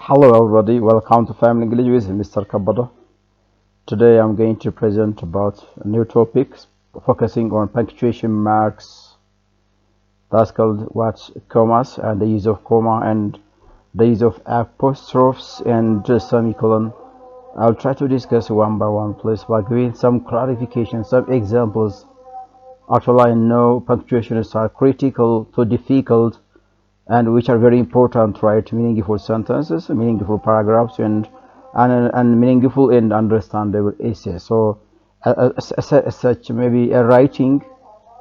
Hello everybody, welcome to Family English with Mr. Kabado. Today I'm going to present about a new topic focusing on punctuation marks. That's called what commas and the use of comma and the use of apostrophes and semicolon. I'll try to discuss one by one please by giving some clarification, some examples. Actually I know punctuations are critical to difficult and which are very important, right? Meaningful sentences, meaningful paragraphs, and meaningful and understandable essays. So, as such, maybe a writing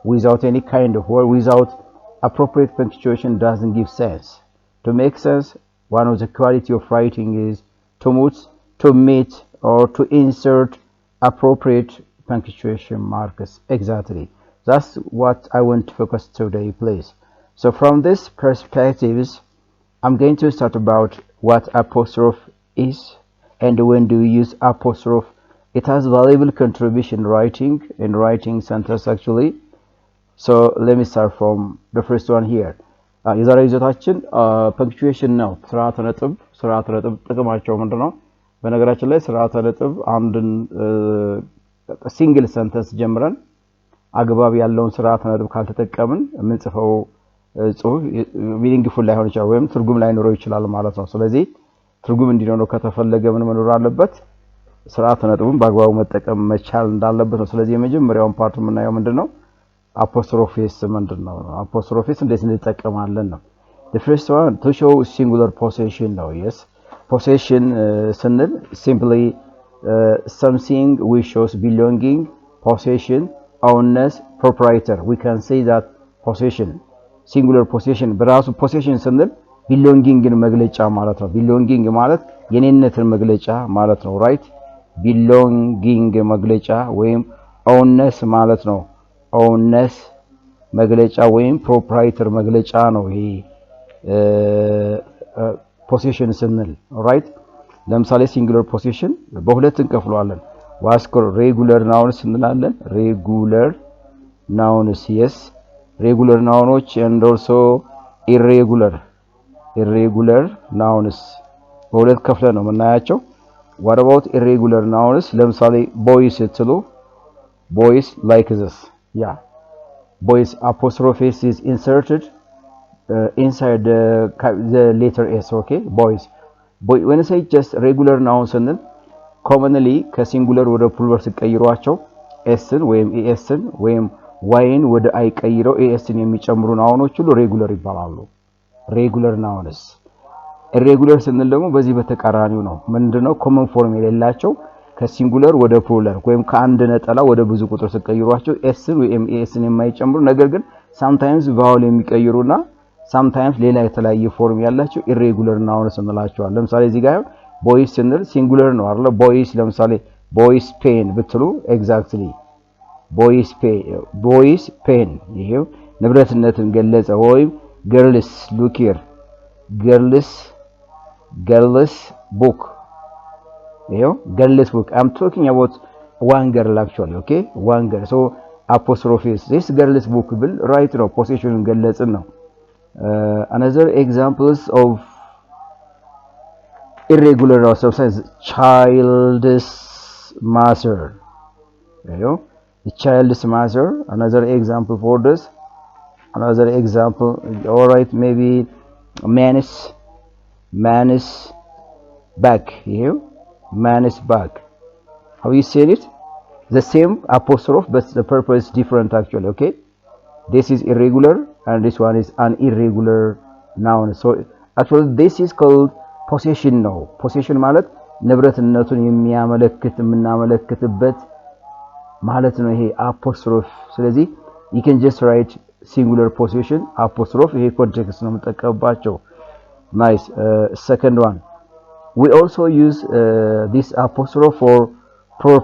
without any kind of word, without appropriate punctuation, doesn't give sense. To make sense, one of the quality of writing is to meet or to insert appropriate punctuation markers. Exactly. That's what I want to focus today, please. So from this perspectives, I'm going to start about what apostrophe is and when do we use apostrophe. It has valuable contribution in writing sentence actually. So let me start from the first one here. የዛሬ ይዘታችን ፐንክቹዌሽን ነው። ስርዓተ ነጥብ ጥቅማቸው ምንድነው? በነገራችን ላይ ስርዓተ ነጥብ አንድን ሲንግል ሰንተንስ ጀምረን አግባብ ያለውን ስርዓተ ነጥብ ካልተጠቀምን የምንጽፈው ጽሁፍ ሚኒንግፉል ላይሆን ይችላል ወይም ትርጉም ላይኖረው ይችላል ማለት ነው። ስለዚህ ትርጉም እንዲኖረው ከተፈለገ ምን መኖር አለበት? ስርዓተ ነጥቡን በአግባቡ መጠቀም መቻል እንዳለበት ነው። ስለዚህ የመጀመሪያውን ፓርት የምናየው ምንድነው? አፖስትሮፊስ ምንድነው? አፖስትሮፊስ እንዴት እንጠቀማለን ነው። the first one to show singular possession ነው። yes possession ስንል simply something which shows belonging, possession, owners, proprietor. We can say that possession ሲንጉላር ፖሴሽን በራሱ ፖሴሽን ስንል ቢሎንጊንግን መግለጫ ማለት ነው። ቢሎንጊንግ ማለት የኔነትን መግለጫ ማለት ነው። ራይት ቢሎንጊንግ መግለጫ ወይም ኦውነስ ማለት ነው። ኦውነስ መግለጫ ወይም ፕሮፕራይተር መግለጫ ነው። ይሄ ፖሴሽን ስንል ራይት። ለምሳሌ ሲንጉላር ፖሴሽን በሁለት እንከፍለዋለን። ዋስኮር ሬጉላር ናውንስ እንላለን። ሬጉላር ናውንስ yes regular nouns and also irregular nouns በሁለት ከፍለ ነው የምናያቸው። what about irregular nouns? ለምሳሌ boys ስትሉ boys like this yeah boys apostrophe is inserted inside the letter s. okay boys when I say just regular nouns ስንል commonly ከሲንጉላር ወደ ፕሉራል ሲቀይሯቸው sን ወይም esን ወይም ዋይን ወደ አይ ቀይረው ኤስን የሚጨምሩ ናውኖች ሁሉ ሬጉላር ይባላሉ። ሬጉላር ናውንስ። ኢሬጉላር ስንል ደግሞ በዚህ በተቃራኒው ነው። ምንድነው? ኮመን ፎርም የሌላቸው ከሲንጉላር ወደ ፕሉራል ወይም ከአንድ ነጠላ ወደ ብዙ ቁጥር ሲቀይሯቸው ኤስን ወይም ኤስን የማይጨምሩ ነገር ግን ሳምታይምስ ቫውል የሚቀይሩና ሳምታይምስ ሌላ የተለያየ ፎርም ያላቸው ኢሬጉላር ናውንስ እንላቸዋለን። ለምሳሌ እዚህ ጋር ቦይስ ስንል ሲንጉላር ነው አይደል? ቦይስ ለምሳሌ ቦይስ ፔን ብትሉ ኤግዛክትሊ ቦይስ ፔን ይሄው ንብረትነትን ገለጸ። ወይም girls look here girls book ይሄው girls book I'm talking about one girl actually. okay one girl so apostrophe this girls book ብል right ነው possession ገለጽን ነው። another examples of irregular substance child's mother ይሄው the child's mother. Another example for this, another example, all right, maybe man's back here, man's back. How you say it? The same apostrophe but the purpose is different actually. okay this is irregular and this one is an irregular noun. So actually this is called possession ነው። possession ማለት ንብረትነቱን የሚያመለክት የምናመለክትበት ማለት ነው። ይሄ አፖስትሮፍ። ስለዚህ you can just write singular possession apostrophe ይሄ ኮንቴክስት ነው የምጠቀምባቸው። nice second one we also use this apostrophe for plural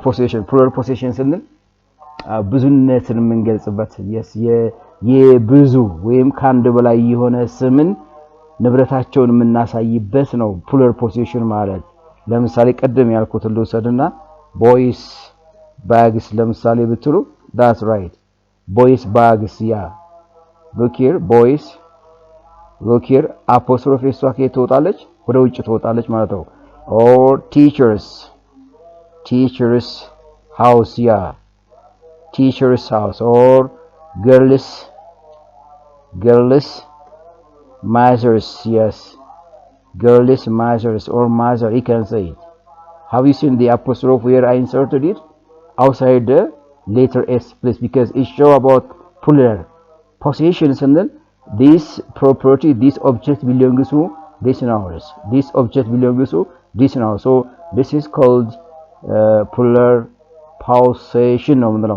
possession ስንል ብዙነትን የምንገልጽበት yes የብዙ ወይም ካንድ በላይ የሆነ ስምን ንብረታቸውን የምናሳይበት ነው plural possession ማለት። ለምሳሌ ቀደም ያልኩት ልውሰድና boys bags ለምሳሌ ብትሉ that's right boys bags yeah look here boys look here apostrophe እሷ ከየት ትወጣለች? ወደ ውጭ ትወጣለች ማለት ነው። or teachers house yeah teachers house or girls mothers yes girls mothers or mother you can say it. Have you seen the apostrophe where I inserted it outside the letter s please because it show about plural possessions and then this property this object belongs to this nouns this object belongs to this noun so this is called plural possession no.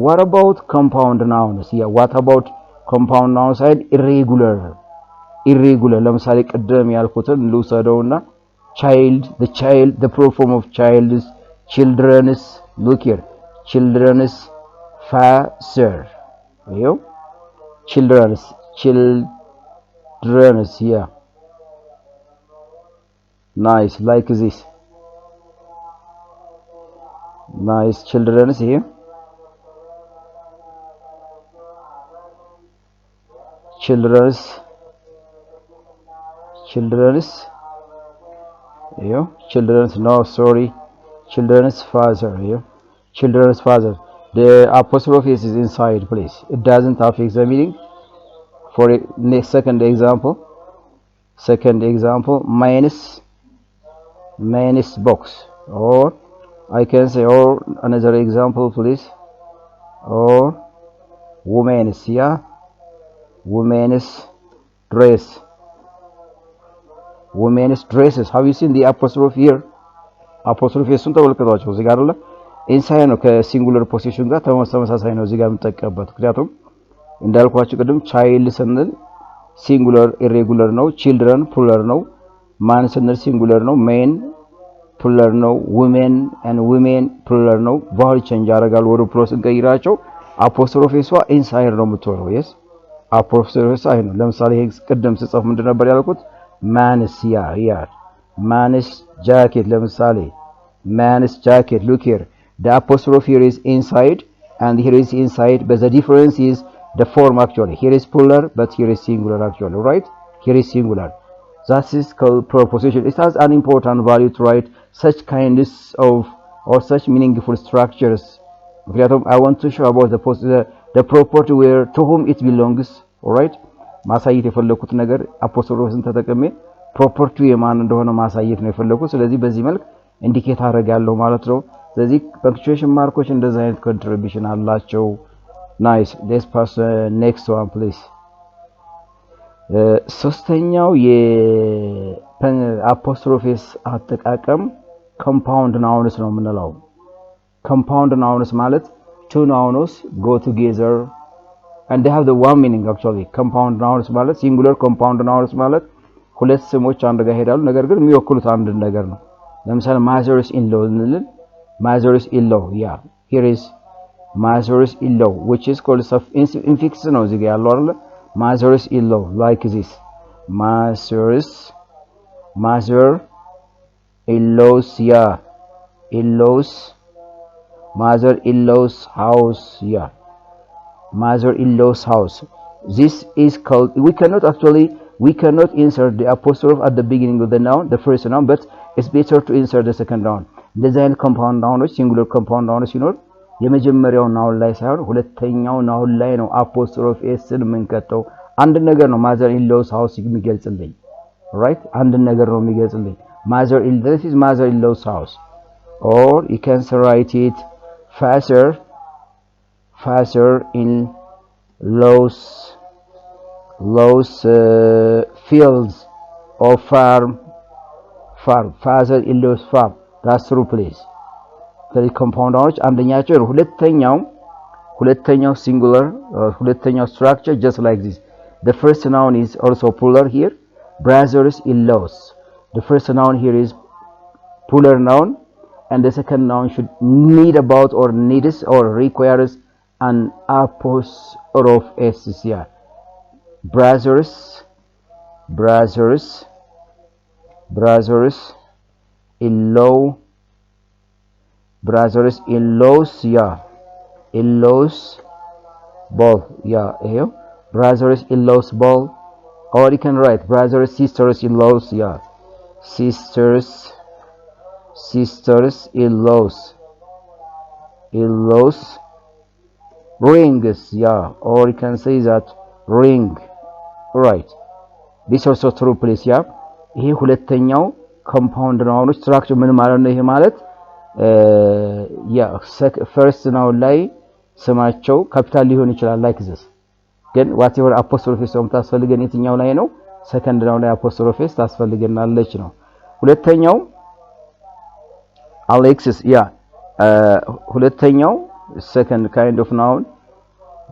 What about compound nouns yeah what about compound nouns side irregular ለምሳሌ ቀደም ያልኩትን ልውሰደውና child the plural form of child is children's look here children's father you children's yeah nice like this nice children's here children's no sorry children's father children's father the apostrophe is inside please it doesn't affect the meaning for next second example minus box or I can say or another example please or women's yeah women's dresses have you seen the apostrophe here apostrophe እሱን ተመልከቷቸው እዚህ ጋር አይደለ ኢንሳይድ ነው ከሲንጉለር ፖዚሽን ጋር ተመሳሳይ ነው እዚህ ጋር የምጠቀምበት ምክንያቱም እንዳልኳችሁ ቅድም child ስንል ሲንጉለር ኢሬጉላር ነው children ፕሉራል ነው man ስንል ሲንጉለር ነው men ፕሉራል ነው women and women ፕሉራል ነው ቫል ቼንጅ ያደርጋል ወደ ፕሉራል ስንቀይራቸው አፖስትሮፌሷ ኢንሳይድ ነው የምትሆነው yes አፖስትሮፌሷ አይ ነው ለምሳሌ ቅድም ስጽፍ ምንድን ነበር ያልኩት man's yeah man's jacket ለምሳሌ man's jacket look here the apostrophe here is inside and here is inside but the difference is the form actually here is plural but here is singular actually right here is singular that is called preposition it has an important value to write such kinds of or such meaningful structures ምክንያቱም I want to show about the property where to whom it belongs all right ማሳየት የፈለኩት ነገር አፖስትሮፍን ተጠቅሜ ፕሮፐርቲው የማን እንደሆነ ማሳየት ነው የፈለኩት ስለዚህ በዚህ መልክ ኢንዲኬት አደርጋለሁ ማለት ነው ስለዚህ ፐንክቹዌሽን ማርኮች እንደዛ አይነት ኮንትሪቢዩሽን አላቸው nice let's pass next one please ሶስተኛው የአፖስትሮፌስ አጠቃቀም compound nouns ነው የምንለው compound nouns ማለት two nouns go together and they have the one meaning actually compound nouns ማለት singular compound nouns ማለት ሁለት ስሞች አንድ ጋር ሄዳሉ ነገር ግን የሚወክሉት አንድ ነገር ነው ለምሳሌ mothers in law yeah here is mothers in law which is called infix ነው እዚህ ጋር ያለው አይደል mothers in law like this mother in-laws yeah in-laws mother-in-law's house yeah mother-in-law's house this is called we cannot insert the apostrophe at the beginning of the noun the first noun but it's better to insert the second noun design compound nouns singular compound nouns ሲኖር የመጀመሪያው ናውን ላይ ሳይሆን ሁለተኛው ናውን ላይ ነው አፖስትሮፍ ኤስን የምንከተው አንድ ነገር ነው mother-in-law's house የሚገልጽልኝ right አንድ ነገር ነው የሚገልጽልኝ this is mother-in-law's house or you can write it father-in-law's fields or farm father-in-law's farm that's true please the compound nouns አንደኛቸው ሁለተኛው singular ሁለተኛው structure just like this the first noun is also plural here brothers-in-laws the first noun here is plural noun and the second noun should need about or needs or requires an apostrophe s here brothers-in-laws yeah in-laws ball yeah here brothers-in-laws ball or you can write brothers sisters-in-laws yeah sisters, in-laws, rings, yeah, or you can say that ring, right? this also true place, yeah. ይሄ ሁለተኛው ኮምፓውንድ ናውን ስትራክቸር ምን ማለት ነው? ይሄ ማለት ያ ፈርስት ናውን ላይ ስማቸው ካፒታል ሊሆን ይችላል like this ግን whatever apostrophe ሰው ታስፈልገን የትኛው ላይ ነው? ሰከንድ ናውን ላይ apostrophe ታስፈልገናለች ነው። ሁለተኛው Alexis, yeah, ሁለተኛው second kind of noun,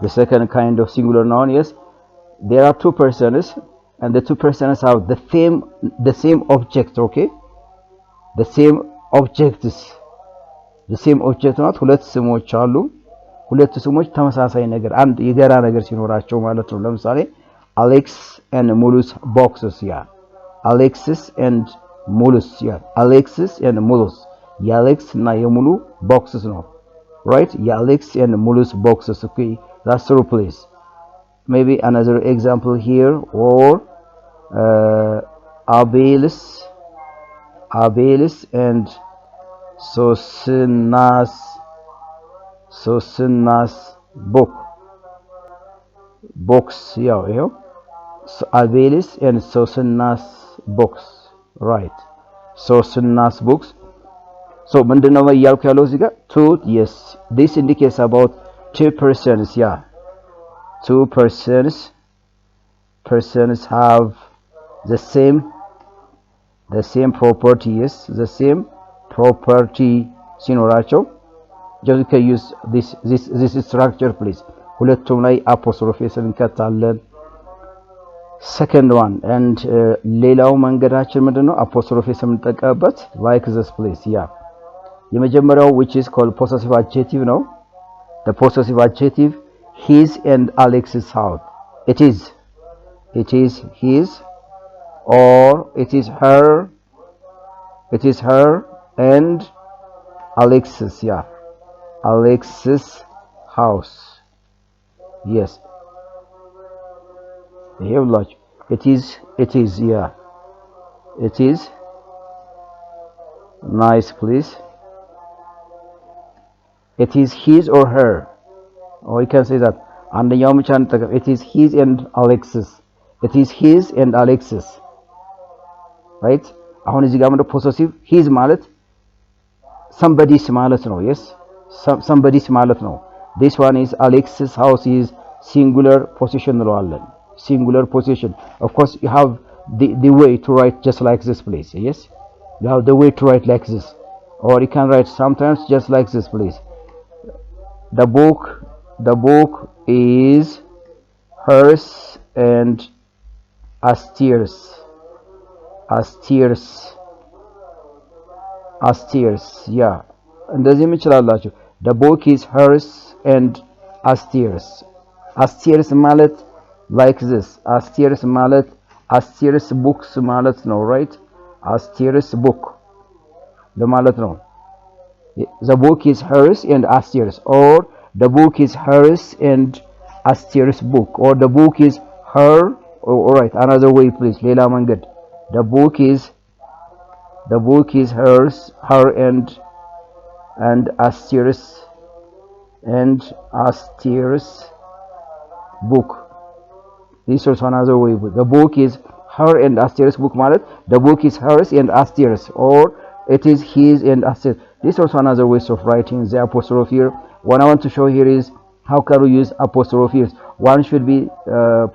the second kind of singular noun, yes. There are two persons and the two persons have the same object, okay? The same object not ሁለት ስሞች አሉ። ሁለት ስሞች ተመሳሳይ ነገር አንድ የጋራ ነገር ሲኖራቸው ማለት ነው። ለምሳሌ Alex and Mulus boxes, yeah. Alexis and Mulus, yeah. Alexis and Mulus. የአሌx እና የሙሉ boxes ነው, right? የአሌx and Mulus boxes, okay? That's the place. Maybe another example here, or Abelis and Sosina's box, yeah, so Abelis and Sosina's box, right? Sosina's books. So ምንድነው ያልኩ ያለው እዚህ ጋር two, yes, this indicates about two persons, yeah. Two persons have the same property, yes, the same property ሲኖራቸው just can use this structure, please. ሁለቱም ላይ apostrophe እንከታለን። second one, and ሌላው መንገዳችን ምንድነው? apostrophe እንጠቀምበት like this, please, yeah. የመጀመሪያው which is called possessive adjective ነው. The possessive adjective his and Alex's house. It is his, or it is her and Alex's, yeah. Alex's house. Yes. Here like it is, yeah. It is nice, please. It is his or her, or you can say that አንደኛው ብቻ እንጠቀም it is his and Alex's, it is his and Alex's, right? አሁን እዚህ ጋር ምንድነው possessive his ማለት somebody's ማለት ነው, yes, somebody's ማለት ነው. This one is Alex's house is singular possession እንለዋለን, singular possession. Of course you have the way to write just like this, please, yes, you have the way to write like this, or you can write sometimes just like this, please. The book is hers and Asteer's, yeah. እንደዚህም ይችላልላችሁ. The book is hers and Asteer's ማለት like this. Asteer's ማለት Asteer's books ማለት ነው, right? Asteer's book ለማለት ነው. The book is hers and Asteer's, or the book is hers and Asteer's book, or the book is her, all right, another way, please. ሌላ መንገድ the book is hers, her and Asteer's book. This is another way. The book is her and Asteer's book ማለት the book is hers and Asteer's, or it is his and Asteer's. This is also another way of writing the apostrophe here. What I want to show here is how can we use apostrophes. One should be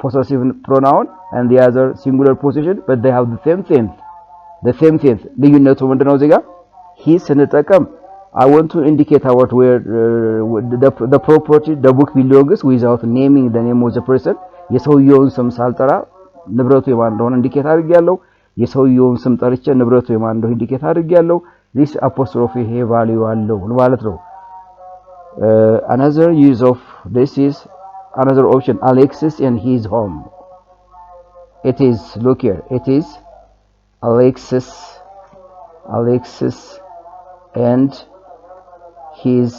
possessive pronoun and the other singular possession, but they have the same thing. ልዩነቱ ምንድነው? እዚህ ጋር he ስንጠቀም I want to indicate about where the property the book belongs without naming the name of the person. የሰውየውን ስም ሳልጠራ ንብረቱ የማን እንደሆነ ኢንዲኬት አድርጌያለሁ። የሰውየውን ስም ጠርቼ ንብረቱ የማን እንደሆነ ኢንዲኬት አድርጌያለሁ። this apostrophe ይሄ ቫልዩ አለው ማለት ነው። Another use of this is another option, Alexis and his home. It is, look here, it is Alexis and his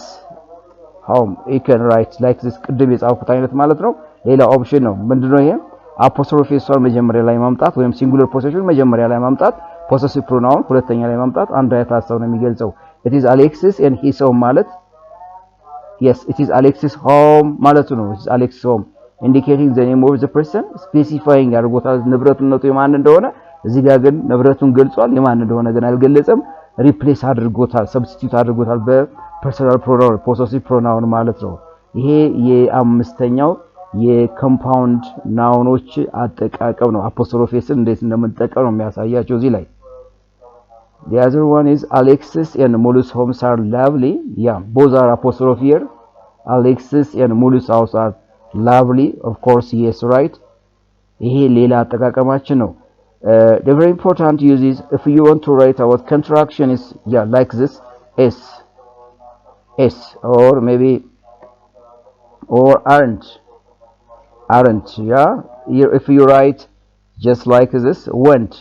home. You can write like this ቅድም የጻፍኩት አይነት ማለት ነው። ሌላ ኦፕሽን ነው ምንድነው? ይሄ አፖስትሮፊ ሶር መጀመሪያ ላይ ማምጣት ወይም ሲንጉላር ፖሴሽን መጀመሪያ ላይ ማምጣት possessive pronoun ሁለተኛ ላይ ማምጣት አንድ አይነት ሐሳብ ነው የሚገልጸው it is Alexis and his home ማለት yes it is Alexis home ማለት ነው it is Alexis home indicating the name of the person specifying ያርጎታል ንብረቱነቱ የማን እንደሆነ እዚህ ጋር ግን ንብረቱን ገልጿል የማን እንደሆነ ግን አልገለጸም ሪፕሌስ አድርጎታል ሰብስቲቲዩት አድርጎታል በፐርሰናል ፕሮናውን possessive pronoun ማለት ነው ይሄ የአምስተኛው የኮምፓውንድ ናውኖች አጠቃቀም ነው አፖስትሮፌስን እንዴት እንደምንጠቀም ነው የሚያሳያቸው እዚህ ላይ the other one is Alexis and Mulus homes are lovely yeah both are apostrophe here Alexis and Mulus house are lovely of course yes right ይሄ ሌላ አጠቃቀማችን ነው the very important use is if you want to write about contraction is yeah like this s or maybe or aren't yeah if you write just like this went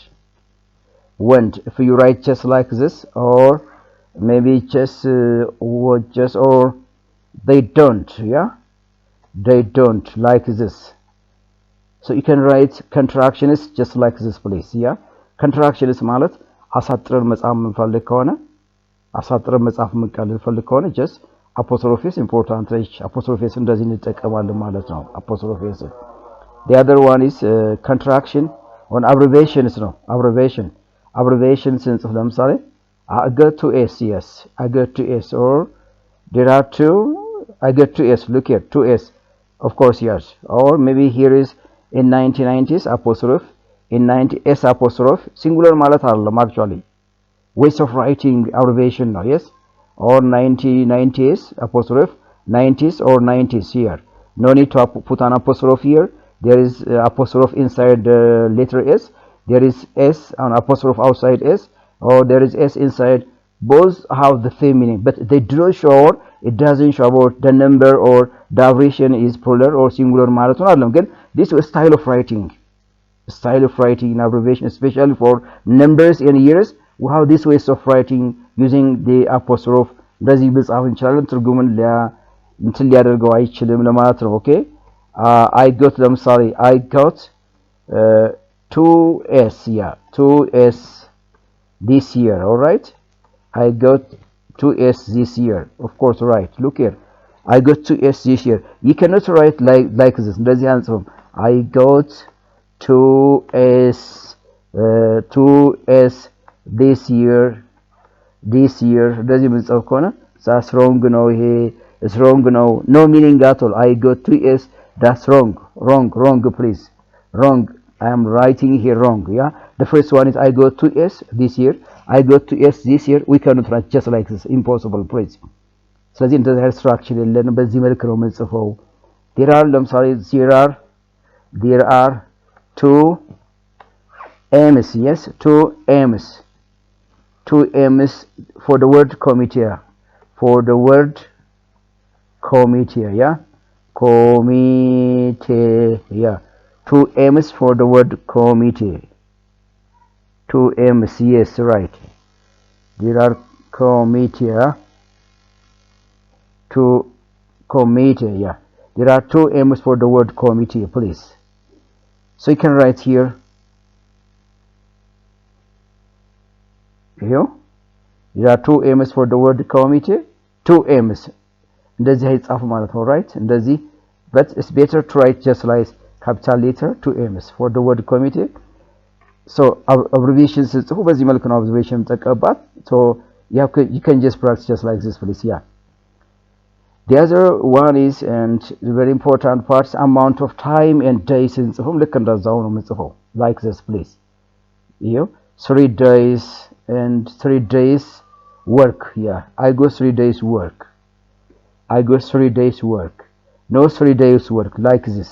if you write just like this or maybe just or they don't yeah they don't like this so you can write contractions just like this please yeah contractions ማለት አሳጥረን መጻፍ እንፈልግ ከሆነ አሳጥረን መጻፍ እንፈልግ ከሆነ just apostrophes important apostrophes እንደዚህ እንጠቀማለን ማለት ነው apostrophes the other one is contraction on abbreviations ነው abbreviation ስንጽፍ ለምሳሌ I got to s yes I got to s or there are two I got to s look here 2s of course yes or maybe here is in 1990s apostrophe in 90s apostrophe singular ማለት አይደለም actually ways of writing abbreviation now yes or 90s apostrophe 90s or 90s here no need to put an apostrophe here there is apostrophe inside the letter s there is s an apostrophe outside s or there is s inside both have the same meaning but they do not show it doesn't show about the number or the abbreviation is plural or singular ማለት ነው አይደለም ግን this is style of writing in abbreviation especially for numbers and years we have this ways of writing using the apostrophe እንደዚህ በጻፍ እንችላለን ትርጉምን እንትን ሊያደርገው አይችልም ለማለት ነው ኦኬ I got ለምሳሌ I got 2s yeah 2s this year all right I got 2s this year of course right look here I got 2s this year you cannot write like this እንደዚህ አንጽፍም I got 2s this year እንደዚህ ምንጽፍ ከሆነ that's wrong ነው ይሄ is wrong ነው no meaning at all I got 2s that's wrong please wrong I am writing here wrong yeah the first one is I got 2s this year I got 2s this year we cannot write just like this impossible please ስለዚህ እንደዚህ structure የለን በዚህ መልኩ ነው የምንጽፈው there are ለምሳሌ there are two m's yes two m's for the word committee yeah committee yeah 2 m's for the word committee 2 m's yes right there are committee yeah? to committee yeah there are 2 m's for the word committee please so you can write here there are 2 m's for the word committee 2 m's እንደዚህ አይጻፍ ማለት ነው right እንደዚህ but it's better to write just like capital letter 2 m's for the word committee so abbreviation ጽፉ በዚህ መልኩ ነው abbreviation ተቀባት so you can just practice just like this please yeah the other one is and the very important parts amount of time and days ጽፉም ልክ እንደዛው ነው የምጽፈው like this please 3 days and 3 days work yeah I go 3 days work no 3 days work like this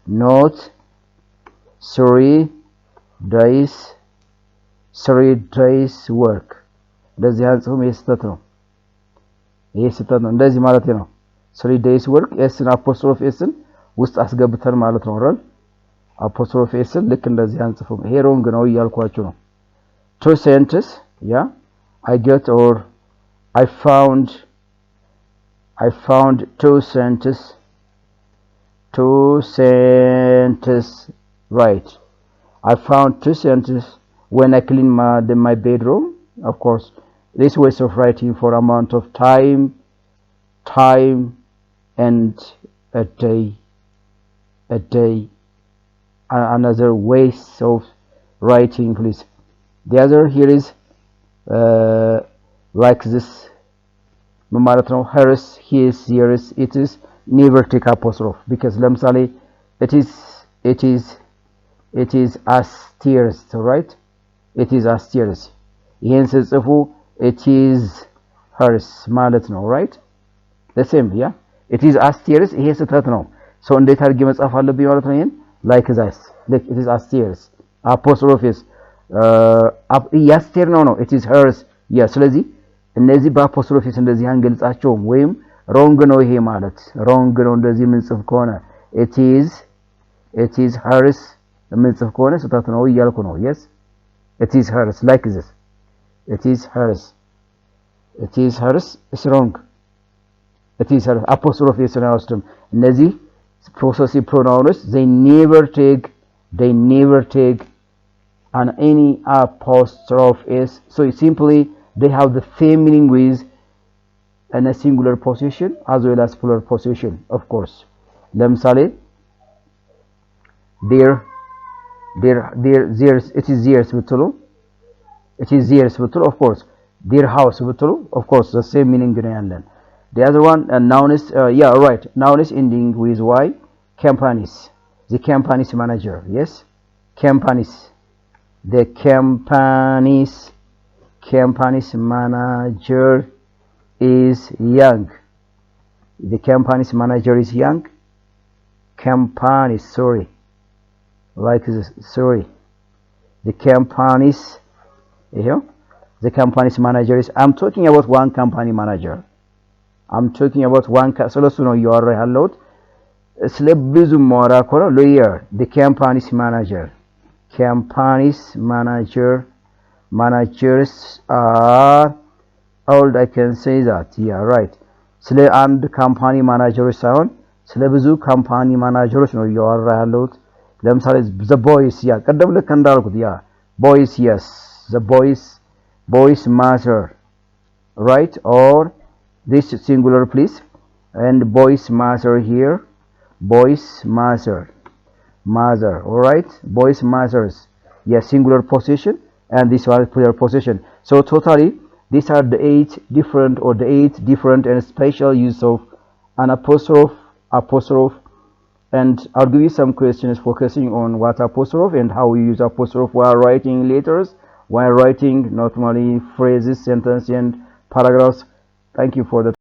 not 3 days work እንደዚህ አንጽፉም ይስተት ነው እንደዚህ ማለት ነው 3 days work s apostrophe s ውስጥ አስገብተን ማለት ነው አይደል apostrophe s ልክ እንደዚህ አንጽፉም ይሄ wrong ነው እያልኳችሁ ነው two sentences yeah I get or I found 2 sentences right I found 2 sentences when I clean my bedroom. Of course, this ways of writing for amount of time, and a day, another ways of writing, please. The other here is like this ማለት ነው hers, his, yours, it is. Never take apostrophe because ለምሳሌ it is Astir's, right? it is Astir's ይሄን ስጽፉ it is hers ማለት ነው, right? the same, yeah. it is Astir's ይሄ ስህተት ነው። so እንዴት አድርጌ መጻፍ አለብኝ ማለት ነው? ይሄን like this, like it is Astir's apostrophe ያስቴር ነው it is hers, yeah. ስለዚህ እነዚህ በአፖስትሮፊስ እንደዚህ አንገልጻቸውም ወይም ሮንግ ነው ይሄ ማለት ሮንግ ነው እንደዚህ ምንጽፍ ከሆነ it is hers ምንጽፍ ከሆነ ስህተት ነው እያልኩ ነው። yes, it is hers like this, it is hers is wrong. it is hers አፖስትሮፊስ ነው አይወስድም። እነዚህ possessive pronouns they never take and any apostrophe is, so simply they have the same meaning with and a singular possession as well as plural possession, of course. ለምሳሌ theirs it is theirs ብትሉ of course their house ብትሉ of course the same meaning ነው ያለን። the other one noun is yeah, right, noun is ending with y. companies, the company's manager, yes, companies, the company's manager is young. the company's manager is young. companies, sorry, like this, sorry, the company's, you know, the company's manager is, I'm talking about one company manager, I'm talking about one ስለሱ ነው እያወራ ያለሁት። ስለ ብዙ ማወራ ከሆነ lawyer, the company's manager, managers are old, I can say that, yeah, right. ስለ አንድ ካምፓኒ ማናጀሮች ሳይሆን ስለ ብዙ ካምፓኒ ማናጀሮች ነው እያወራ ያለሁት። ለምሳሌ the boys, ያ ቀደም ልክ እንዳልኩት ያ boys, yes, the boys matter, right? or this singular please, and boys matter here, boys mother, all right, boys matters, yes, singular possession, and this one plural possession. so totally these are the 8 different and special use of an apostrophe, and I'll give you some questions focusing on what apostrophe and how we use apostrophe while writing letters, while writing normally phrases, sentences, and paragraphs. Thank you for the